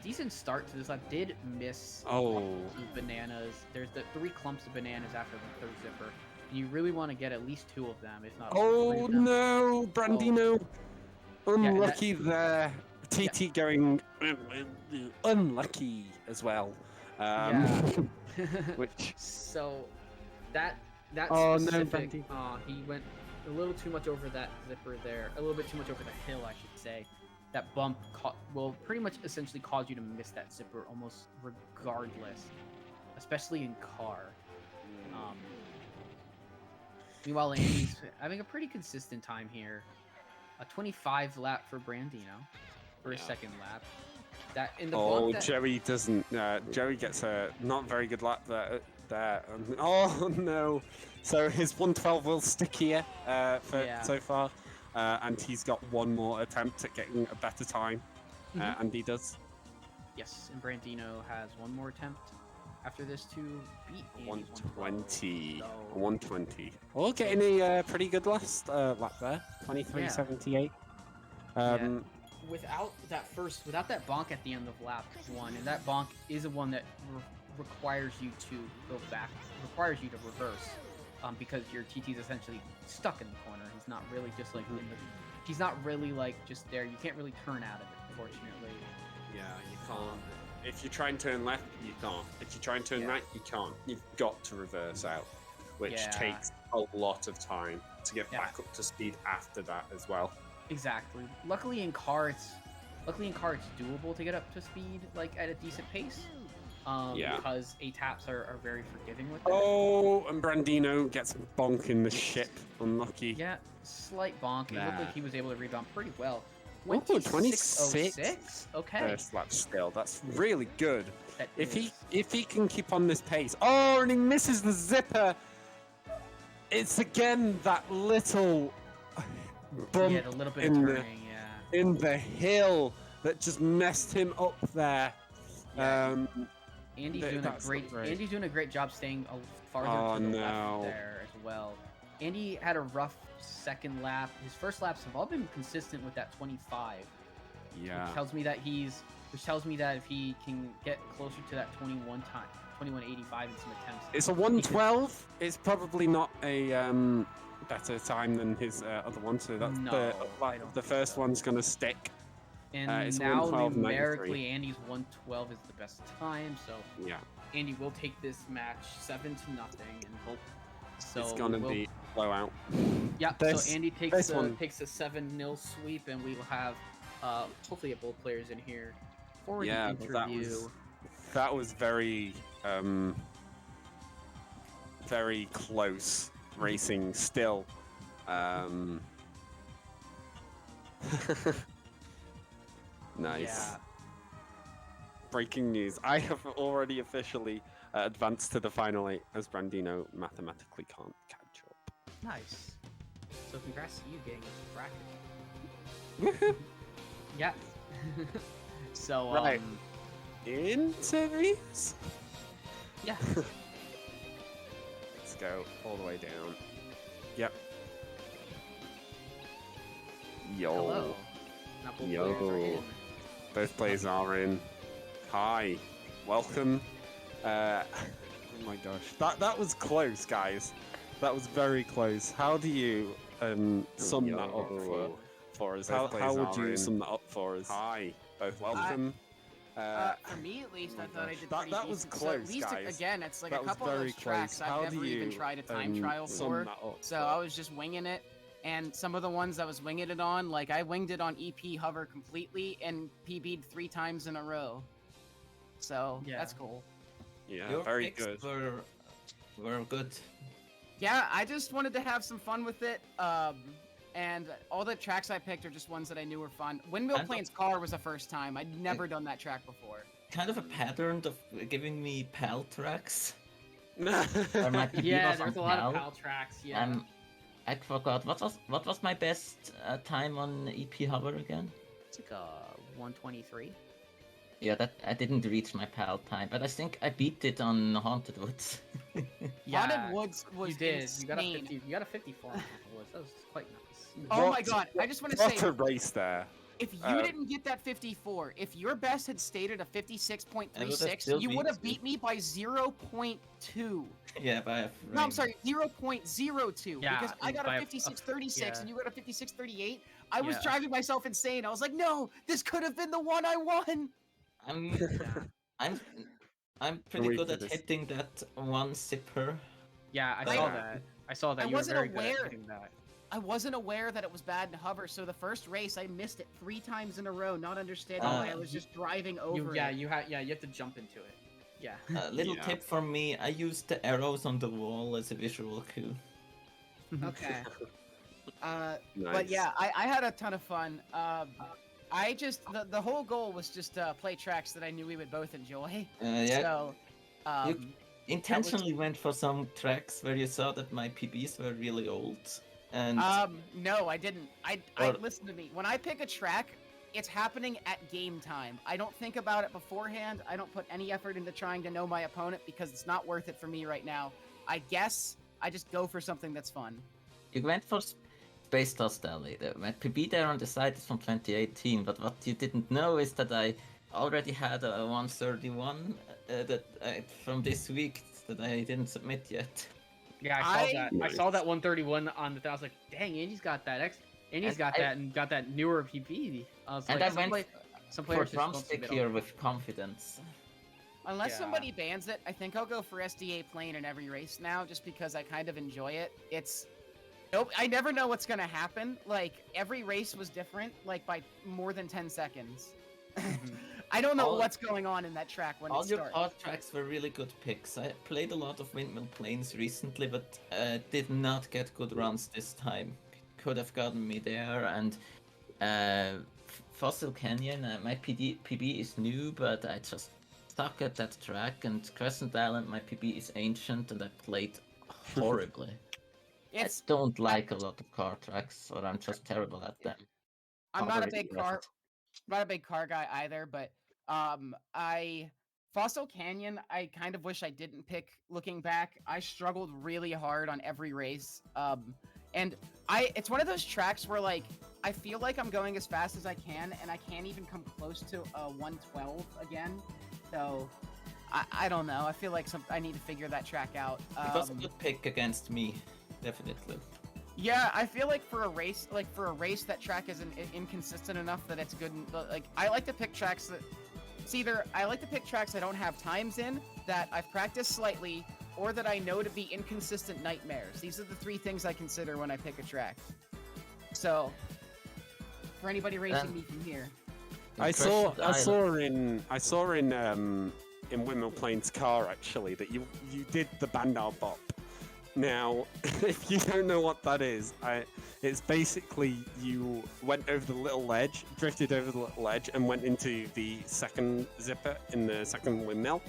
decent start to this lap. Did miss bananas. There's the 3 clumps of bananas after the 3rd zipper. And you really want to get at least 2 of them, if not 3 of them. No, Brandino. Unlucky there. TT going unlucky as well. Which. So that specific, he went a little too much over that zipper there. A little bit too much over the hill, I should say. That bump will pretty much essentially cause you to miss that zipper almost regardless, especially in car. Meanwhile, Andy's having a pretty consistent time here. A 25 lap for Brandino for his second lap. That in the bump Joey doesn't. Joey gets a not very good lap there. Oh no! So his 112 will stick here so far. And he's got one more attempt at getting a better time, and he does. Yes, and Brandino has one more attempt after this to beat Andy's 120. 120. Well, getting a pretty good last lap there. 23:78. Without that bonk at the end of lap 1, and that bonk is the one that requires you to go back, requires you to reverse. because your TT's essentially stuck in the corner. He's not really just like in the. He's not really like just there. You can't really turn out of it, unfortunately. Yeah, you can't. If you try and turn left, you can't. If you try and turn right, you can't. You've got to reverse out, which takes a lot of time to get back up to speed after that as well. Exactly. Luckily in car it's doable to get up to speed like at a decent pace. Because A-taps are very forgiving with it. Oh, and Brandino gets bonk in the ship. Unlucky. Yeah, slight bonk. It looked like he was able to rebound pretty well. 26. Okay. First lap still. That's really good. That If is. he can keep on this pace. Oh, and he misses the zipper. It's again that little bump The little bit of turning, in the hill that just messed him up there. Andy's doing a great job staying farther to the left there as well. Andy had a rough second lap. His first laps have all been consistent with that 25. Yeah. Which tells me that if he can get closer to that 21:85 in some attempts. It's a 1:12. It's probably not a better time than his other one. So that's the first one's gonna stick. And it's now 1:12.93. numerically, Andy's 1:12 is the best time. So yeah, Andy will take this match 7-0, and it's gonna be blowout. Yeah. So Andy takes a 7-0 sweep, and we will have hopefully get both players in here for the interview. That was very very close racing still. Nice. Yeah. Breaking news. I have already officially advanced to the final 8 as Brandino mathematically can't catch up. Nice. So congrats to you getting this bracket. Yeah. So, right. Interviews? Yeah. Let's go all the way down. Yep. Yo. Hello. Not both players are in. Both players are in. Hi. Welcome. Oh my gosh. That was close, guys. That was very close. How do you sum that up for us? How would you sum that up for us? Hi. Both welcome. For me, at least, I thought I did pretty that was decent. close, so at least, guys. Again, it's like that a couple of those tracks I've never even tried a time trial for. So I was just winging it. And some of the ones I was winging it on, like I winged it on EP hover completely and PB'd 3 times in a row. So that's cool. Yeah, your very picks good. Were good. Yeah, I just wanted to have some fun with it. And all the tracks I picked are just ones that I knew were fun. Windmill Plains Car was the first time. I'd never done that track before. Kind of a pattern of giving me PAL tracks. Yeah, there's a lot of PAL tracks. Yeah. I forgot what was my best time on EP hover again? It's like a 123. Yeah, that I didn't reach my PAL time, but I think I beat it on Haunted Woods. Haunted Woods was you did. insane. You got a 54 on Haunted Woods. That was quite nice. Oh my god! I just want to say, what a race there. if you didn't get that 54, if your best had stayed at a 56.36, you would have beat me by 0.2. Yeah, by a frame. No, I'm sorry, 0.02. Yeah, because I got a 56.36 and you got a 56.38. I was driving myself insane. I was like, no, this could have been the one I won. I'm pretty good at hitting that one zipper. Yeah, I saw that. I saw that. I You were wasn't very good at aware. hitting that. I wasn't aware that it was bad in hover, so the first race I missed it 3 times in a row, not understanding why I was just driving over it. You have to jump into it. Yeah. Little tip from me: I used the arrows on the wall as a visual cue. Okay. Nice. But yeah, I had a ton of fun. I just the whole goal was just to play tracks that I knew we would both enjoy. Yeah. So, you intentionally went for some tracks where you saw that my PBs were really old. And no, I didn't. I listen to me. When I pick a track, it's happening at game time. I don't think about it beforehand. I don't put any effort into trying to know my opponent because it's not worth it for me right now. I guess I just go for something that's fun. You went for Space Dust Alley. My PB there on the side is from 2018, but what you didn't know is that I already had a 131 from this week that I didn't submit yet. Yeah, I saw that. I saw Nice. that 131 on the. I was like, dang, Andy's got that Andy's And got I- that and got that newer PP. I was And like, I went some for players just don't drumstick submit here on- with confidence. Unless Yeah. somebody bans it, I think I'll go for SDA plane in every race now, just because I kind of enjoy it. It's nope, I never know what's gonna happen. Like every race was different, like by more than 10 seconds. I don't know All- what's going on in that track when All it your starts. car tracks were really good picks. I played a lot of Windmill Plains recently, but did not get good runs this time. Could have gotten me there, and Fossil Canyon, my PB is new, but I just suck at that track, and Crescent Island, my PB is ancient, and I played horribly. It's I don't like a lot of car tracks, or I'm just terrible at them. I'm not a Already big car regretted. not a big car guy either, but I Fossil Canyon, I kind of wish I didn't pick looking back. I struggled really hard on every race. And it's one of those tracks where like I feel like I'm going as fast as I can and I can't even come close to a 112 again. So I don't know. I feel like I need to figure that track out. It was a good pick against me, definitely. Yeah, I feel like for a race, that track isn't inconsistent enough that it's good. Like, I like to pick tracks that it's either I like to pick tracks I don't have times in, that I've practiced slightly, or that I know to be inconsistent nightmares. These are the three things I consider when I pick a track. So, for anybody racing me from here, I saw in Windmill Plains car actually that you did the Bandar Bop. Now, if you don't know what that is, it's basically you went over the little ledge, drifted over the little ledge, and went into the second zipper in the second windmill.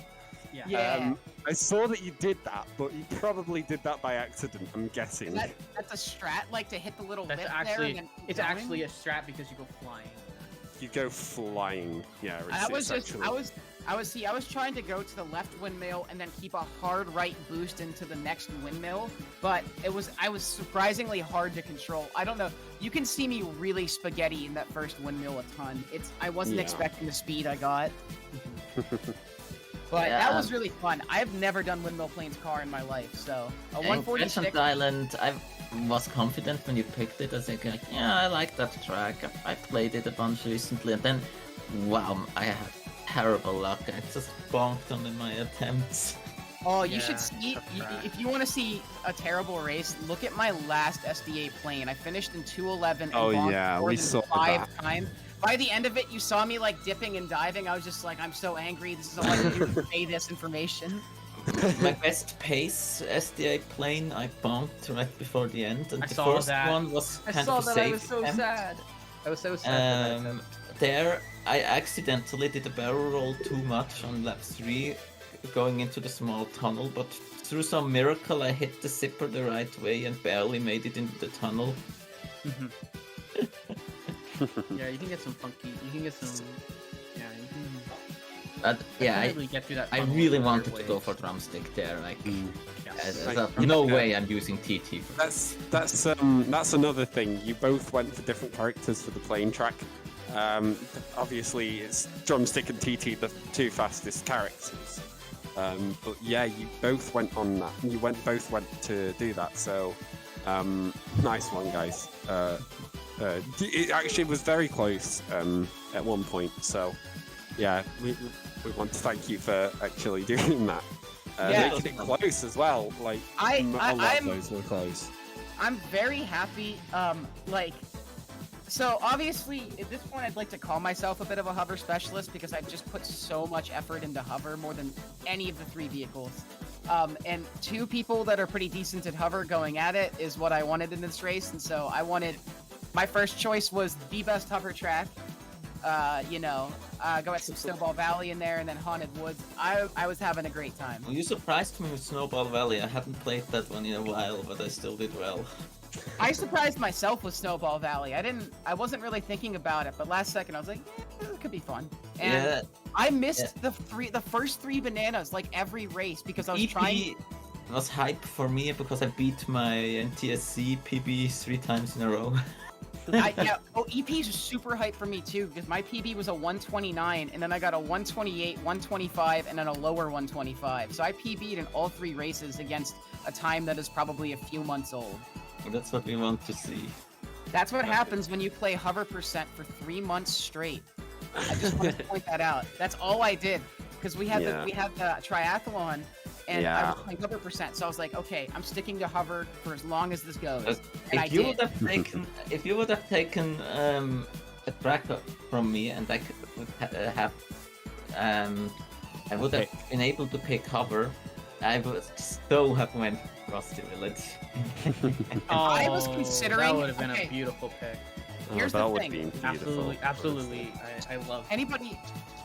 Yeah. Yeah. I saw that you did that, but you probably did that by accident, I'm guessing. that's a strat, like to hit the little That's lip there actually and then keep it's going? actually a strat because you go flying. You go flying. Yeah, I was it's just actually... I was trying to go to the left windmill and then keep a hard right boost into the next windmill, but I was surprisingly hard to control. I don't know. You can see me really spaghetti in that first windmill a ton. I wasn't Yeah. expecting the speed I got. But Yeah. that was really fun. I've never done Windmill Plains car in my life, so a And 146. Crescent Island, I was confident when you picked it. I was like, yeah, I like that track. I played it a bunch recently, and then, wow, I had terrible luck. I just bonked on in my attempts. Oh, you Yeah, should see tough track. if you want to see a terrible race. Look at my last SDA plane. I finished in 211 and Oh, bonked yeah, more we than saw 5 that. times. By the end of it, you saw me like dipping and diving. I was just like, I'm so angry. This is all I can do to convey this information. My best pace SDA plane, I bonked right before the end, and I the saw first that. one was I kind saw of a that. safe I was so attempt. sad. I was so sad. for that. There, I accidentally did a barrel roll too much on lap 3, going into the small tunnel, but through some miracle I hit the zipper the right way and barely made it into the tunnel. Yeah, you can get some funky. You can get some. Yeah, you can. But yeah, I really get through that. I tunnel really in a wanted weird to go way. for drumstick there. Like, Yes. Like, there's no way I'm using TT for That's another thing. You both went for different characters for the plane track. Obviously, it's Drumstick and TT, the two fastest characters. But yeah, you both went on that. You both went to do that. So nice one, guys. It actually was very close at one point. So yeah, we want to thank you for actually doing that. Yeah. Making it close as well. Like a lot of those were close. I'm very happy. So obviously, at this point, I'd like to call myself a bit of a hover specialist because I've just put so much effort into hover, more than any of the 3 vehicles. And 2 people that are pretty decent at hover going at it is what I wanted in this race, and so my first choice was the best hover track. Go at some Snowball Valley in there, and then Haunted Woods. I was having a great time. Well, you surprised me with Snowball Valley. I hadn't played that one in a while, but I still did well. I surprised myself with Snowball Valley. I wasn't really thinking about it, but last second I was like, it could be fun. And Yeah, I missed the first 3 bananas like every race because I was EP trying. was hype for me because I beat my NTSC PB 3 times in a row. Yeah. Oh, EPs are super hype for me too because my PB was a 129, and then I got a 128, 125, and then a lower 125. So I PB'd in all 3 races against a time that is probably a few months old. That's what we want to see. That's what happens when you play hover percent for 3 months straight. I just want to point that out. That's all I did because we had the triathlon, and I was playing hover percent. So I was like, okay, I'm sticking to hover for as long as this goes. And If you would have taken a track from me, and I would I would have been able to pick hover, I would so have went Frosty Village. I was considering. That would have been a beautiful pick. Here's that the would thing. be beautiful. Absolutely. I love Anybody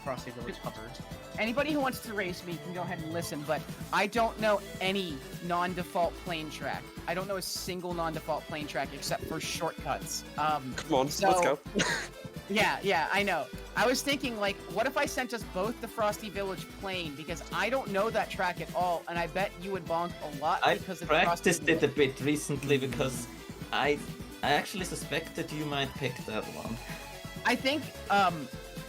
Frosty Village covered. Anybody who wants to race me can go ahead and listen, but I don't know any non-default plane track. I don't know a single non-default plane track except for shortcuts. Come on, let's go. Yeah, I know. I was thinking, like, what if I sent us both the Frosty Village plane? Because I don't know that track at all, and I bet you would bonk a lot I because of practiced it a bit recently because I actually suspected you might pick that one. I think,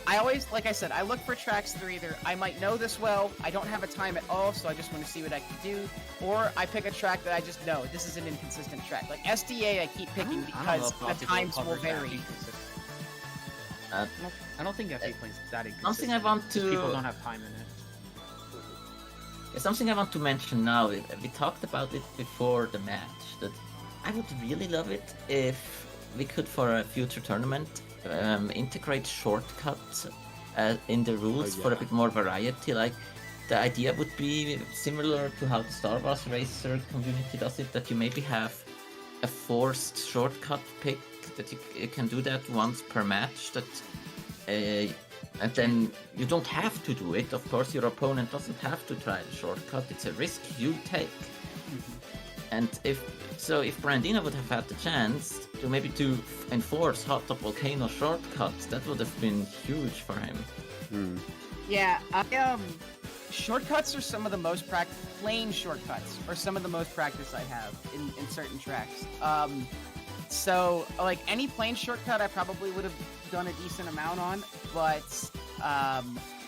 I always, like I said, I look for tracks that are either I might know this well, I don't have a time at all, so I just want to see what I can do, or I pick a track that I just know this is an inconsistent track. Like SDA, I keep picking because the times will vary. I don't think FA plays that inconsistent. Something I want to People don't have time in it. Something I want to mention now. We talked about it before the match. That I would really love it if we could, for a future tournament, integrate shortcuts in the rules for a bit more variety. Like the idea would be similar to how the Star Wars Racer community does it. That you maybe have a forced shortcut pick. That you can do that once per match. That and then you don't have to do it. Of course, your opponent doesn't have to try the shortcut. It's a risk you take. And if Brandino would have had the chance to maybe enforce Hot Top Volcano shortcuts, that would have been huge for him. Yeah, shortcuts are some of the most plain shortcuts are some of the most practice I have in certain tracks. So, like, any plane shortcut I probably would have done a decent amount on, but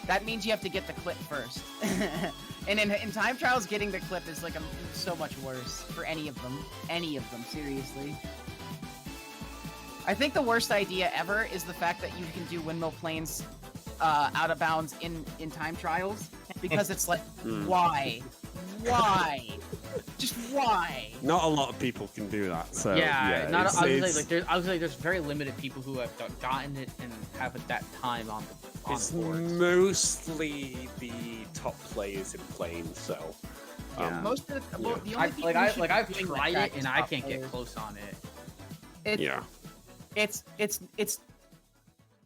that means you have to get the clip first. And in time trials, getting the clip is, like, so much worse for any of them. Seriously. I think the worst idea ever is the fact that you can do windmill planes out of bounds in time trials, because it's like, why? Just why? Not a lot of people can do that. So I was like, there's very limited people who have gotten it and have that time on It's board. mostly the top players in planes, so Most of the, well, the only people who should I've be doing that tried track it is and I top can't get players. close on it.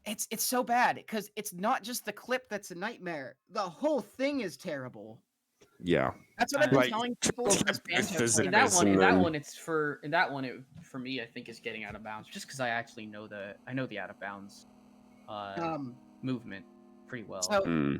It's so bad because it's not just the clip that's a nightmare. The whole thing is terrible. Yeah. That's what I've been Like, telling people. In this banjo there's In tournament. that one, for me, I think is getting out of bounds, just because I actually know the out of bounds movement pretty well. So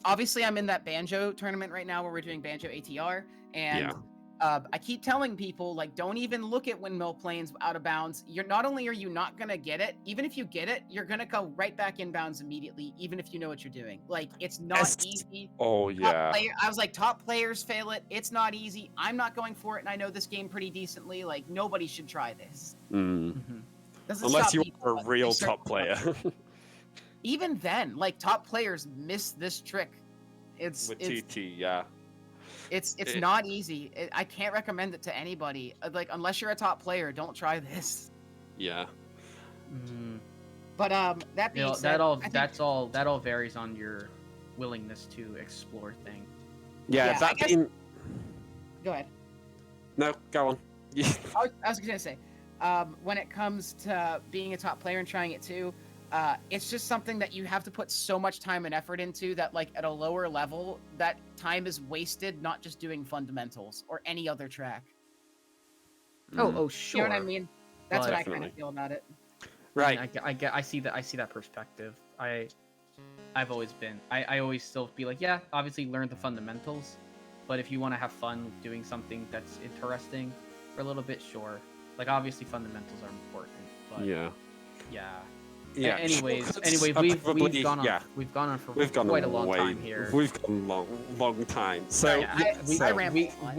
obviously, I'm in that banjo tournament right now where we're doing banjo ATR, and I keep telling people, like, don't even look at windmill planes out of bounds. You're not only are you not gonna get it, even if you get it, you're gonna go right back in bounds immediately, even if you know what you're doing. Like, it's not easy. Oh I was like, top players fail it. It's not easy. I'm not going for it, and I know this game pretty decently. Like, nobody should try this. Doesn't Unless stop you people, are a but real they certainly top player. Even then, like, top players miss this trick. It's With TT, yeah. It's not easy. I can't recommend it to anybody. Like, unless you're a top player, don't try this. Yeah. But that being said, that all varies on your willingness to explore things. Yeah, I guess- being... Go ahead. No, go on. I was gonna say, when it comes to being a top player and trying it too, it's just something that you have to put so much time and effort into that, like, at a lower level, that time is wasted not just doing fundamentals or any other track. Oh, sure. You know what I mean? That's what I kind Definitely. of feel about it. Right. I see that perspective. I've always been. I always still be like, yeah, obviously learn the fundamentals, but if you want to have fun doing something that's interesting for a little bit, sure. Like, obviously fundamentals are important, but Yeah. Yeah. Yeah. Anyways, shortcuts anyway, are we've probably- gone on Yeah, for we've gone quite a a long way, time here. We've gone long time. So Yeah, we, I rambled a lot.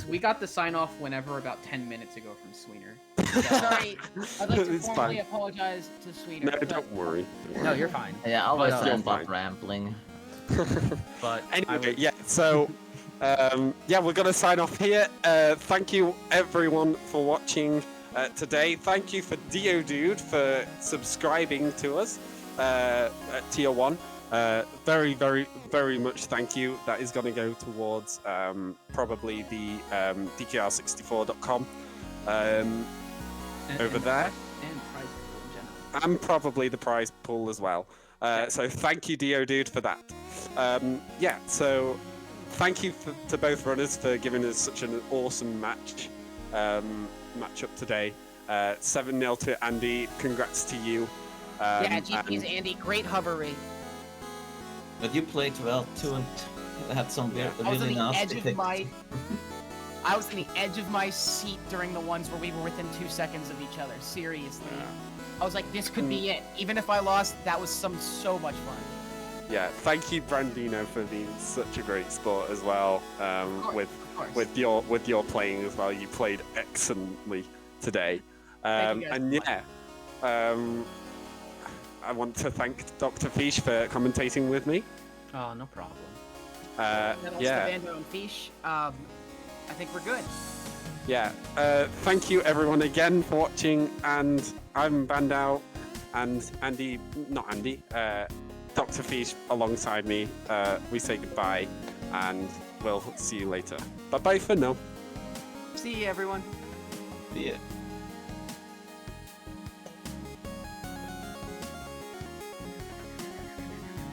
we got the sign off whenever about 10 minutes ago from Sweener. Sorry, I'd like to It's formally fine. apologize to Sweeter. No, but- don't worry. No, you're fine. Yeah, I always But, end fine. up rambling. But I Anyway, would, yeah. So, yeah, we're gonna sign off here. Thank you everyone for watching today. Thank you for Dio Dude for subscribing to us at Tier 1. Very, very, very much thank you. That is going to go towards probably the DKR64.com over there, and prize pool in general. and probably the prize pool as well. So thank you, Dio Dude, for that. Yeah, so thank you to both runners for giving us such an awesome matchup today. 7-0 to Andy. Congrats to you. Yeah, GG's Andy, great hover rate. But you played well too and had some I was on really the edge nasty of picks. my, I was on the edge of my seat during the ones where we were within 2 seconds of each other. Seriously, I was like, this could be it. Even if I lost, that was so much fun. Yeah, thank you, Brandino, for being such a great sport as well. Of course. With your playing as well, you played excellently today. Thank you guys And so much. yeah, I want to thank Dr. Fish for commentating with me. Oh, no problem. Yeah, Bando and Fish. I think we're good. yeah. Thank you everyone again for watching, and I'm Bandao, and Andy, not Andy, Dr. Fish alongside me. We say goodbye, and we'll see you later. Bye bye for now. See you, everyone. Yeah.